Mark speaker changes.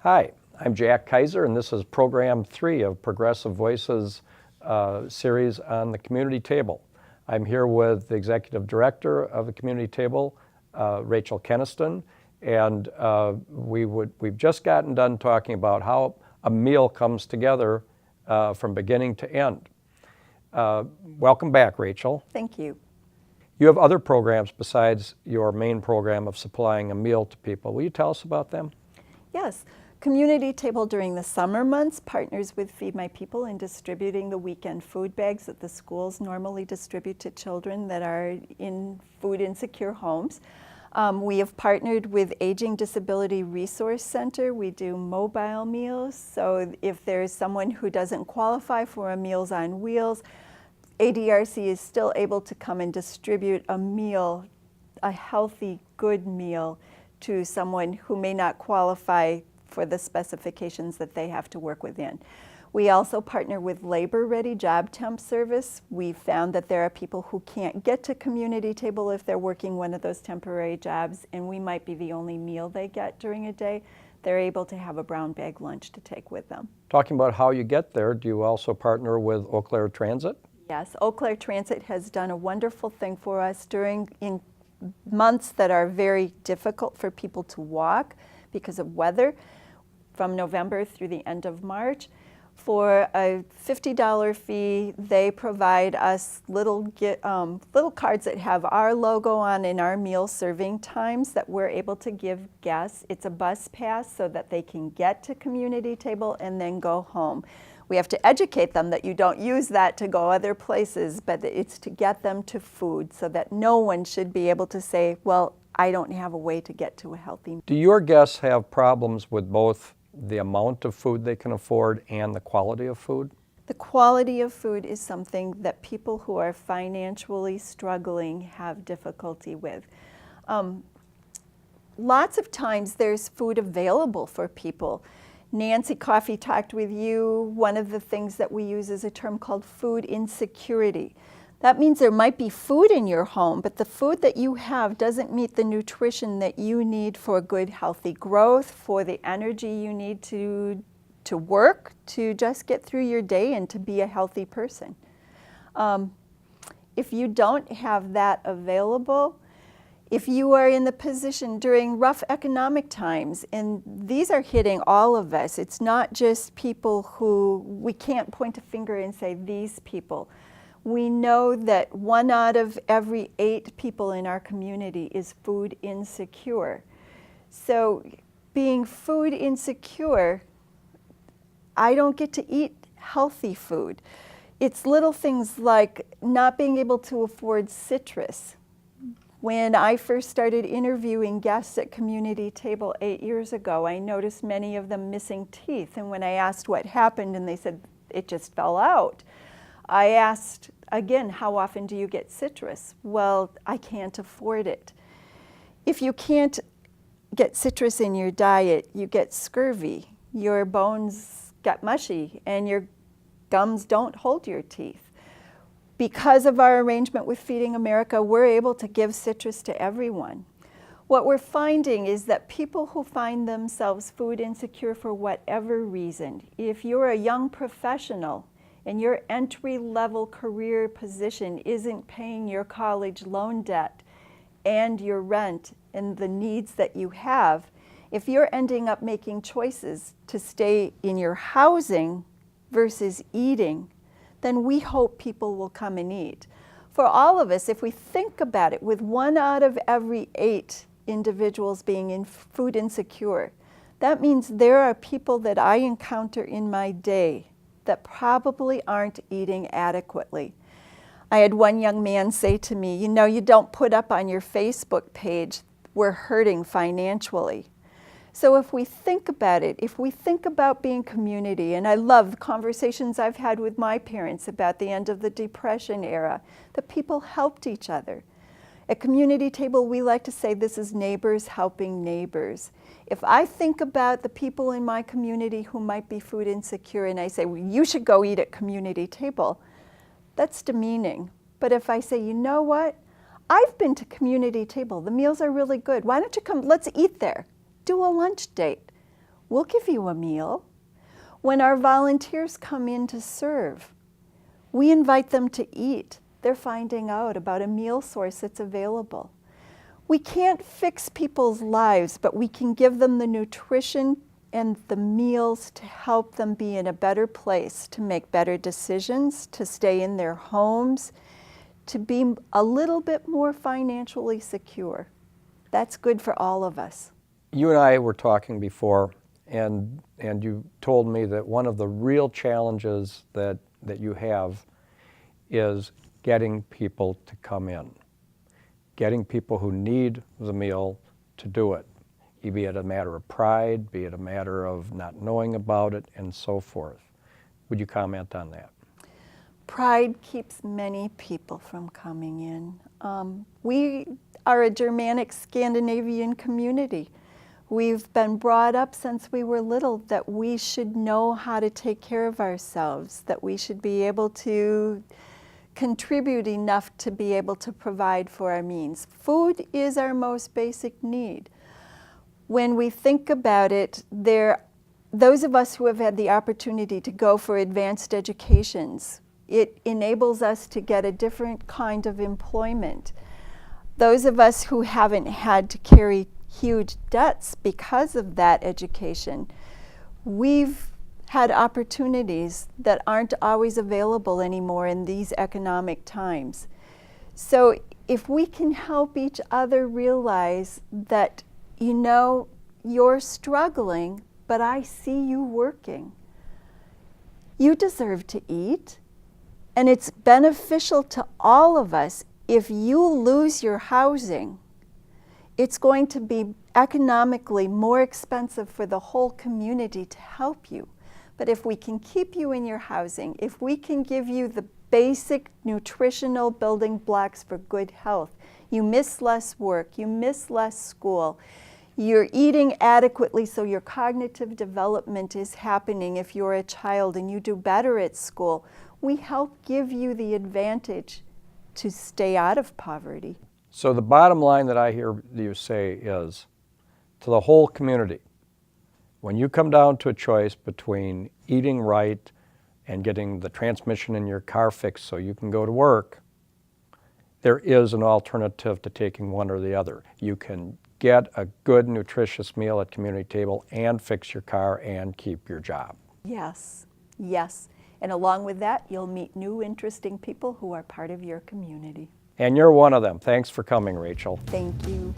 Speaker 1: Hi, I'm Jack Kaiser, and this is Program 3 of Progressive Voices series on the Community Table. I'm here with the Executive Director of the Community Table, Rachel Keniston, and we've just gotten done talking about how a meal comes together from beginning to end. Welcome back, Rachel.
Speaker 2: Thank you.
Speaker 1: You have other programs besides your main program of supplying a meal to people. Will you tell us about them?
Speaker 2: Yes. Community Table during the summer months partners with Feed My People in distributing the weekend food bags that the schools normally distribute to children that are in food insecure homes. We have partnered with Aging Disability Resource Center. We do mobile meals, so if there's someone who doesn't qualify for a Meals on Wheels, ADRC is still able to come and distribute a meal, a healthy, good meal, to someone who may not qualify for the specifications that they have to work within. We also partner with Labor Ready Job Temp Service. We've found that there are people who can't get to Community Table if they're working one of those temporary jobs, and we might be the only meal they get during a day. They're able to have a brown bag lunch to take with them.
Speaker 1: Talking about how you get there, do you also partner with Eau Claire Transit?
Speaker 2: Yes, Eau Claire Transit has done a wonderful thing for us in months that are very difficult for people to walk because of weather, from November through the end of March. For a $50 fee, they provide us little cards that have our logo on and our meal serving times that we're able to give guests. It's a bus pass so that they can get to Community Table and then go home. We have to educate them that you don't use that to go other places, but it's to get them to food so that no one should be able to say, well, I don't have a way to get to a healthy meal.
Speaker 1: Do your guests have problems with both the amount of food they can afford and the quality of food?
Speaker 2: The quality of food is something that people who are financially struggling have difficulty with. Lots of times there's food available for people. Nancy Coffey talked with you. One of the things that we use is a term called food insecurity. That means there might be food in your home, but the food that you have doesn't meet the nutrition that you need for good, healthy growth, for the energy you need to work, to just get through your day and to be a healthy person. If you don't have that available, if you are in the position during rough economic times, and these are hitting all of us, it's not just people who, we can't point a finger and say these people. We know that 1 out of every 8 people in our community is food insecure. So being food insecure, I don't get to eat healthy food. It's little things like not being able to afford citrus. When I first started interviewing guests at Community Table 8 years ago, I noticed many of them missing teeth. And when I asked what happened, and they said, it just fell out. I asked, again, how often do you get citrus? Well, I can't afford it. If you can't get citrus in your diet, you get scurvy. Your bones get mushy and your gums don't hold your teeth. Because of our arrangement with Feeding America, we're able to give citrus to everyone. What we're finding is that people who find themselves food insecure for whatever reason, if you're a young professional and your entry-level career position isn't paying your college loan debt and your rent and the needs that you have, if you're ending up making choices to stay in your housing versus eating, then we hope people will come and eat. For all of us, if we think about it, with 1 out of every 8 individuals being food insecure, that means there are people that I encounter in my day that probably aren't eating adequately. I had one young man say to me, you know, you don't put up on your Facebook page, we're hurting financially. So if we think about it, if we think about being community, and I love the conversations I've had with my parents about the end of the Depression era, that people helped each other. At Community Table, we like to say this is neighbors helping neighbors. If I think about the people in my community who might be food insecure and I say, well, you should go eat at Community Table, that's demeaning. But if I say, you know what? I've been to Community Table. The meals are really good. Why don't you come? Let's eat there. Do a lunch date. we'll give you a meal. When our volunteers come in to serve, we invite them to eat. They're finding out about a meal source that's available. We can't fix people's lives, but we can give them the nutrition and the meals to help them be in a better place, to make better decisions, to stay in their homes, to be a little bit more financially secure. That's good for all of us.
Speaker 1: You and I were talking before, and you told me that one of the real challenges that you have is getting people to come in, getting people who need the meal to do it, be it a matter of pride, be it a matter of not knowing about it, and so forth. Would you comment on that?
Speaker 2: Pride keeps many people from coming in. We are a Germanic Scandinavian community. We've been brought up since we were little that we should know how to take care of ourselves, that we should be able to contribute enough to be able to provide for our means. Food is our most basic need. When we think about it, those of us who have had the opportunity to go for advanced educations, it enables us to get a different kind of employment. Those of us who haven't had to carry huge debts because of that education, we've had opportunities that aren't always available anymore in these economic times. So if we can help each other realize that, you know, you're struggling, but I see you working. You deserve to eat, and it's beneficial to all of us. If you lose your housing, it's going to be economically more expensive for the whole community to help you. But if we can keep you in your housing, if we can give you the basic nutritional building blocks for good health, you miss less work, you miss less school, you're eating adequately so your cognitive development is happening if you're a child and you do better at school, we help give you the advantage to stay out of poverty.
Speaker 1: So the bottom line that I hear you say is, to the whole community, when you come down to a choice between eating right and getting the transmission in your car fixed so you can go to work, there is an alternative to taking one or the other. You can get a good, nutritious meal at community table and fix your car and keep your job.
Speaker 2: Yes, yes. And along with that, you'll meet new, interesting people who are part of your community.
Speaker 1: And you're one of them. Thanks for coming, Rachel.
Speaker 2: Thank you.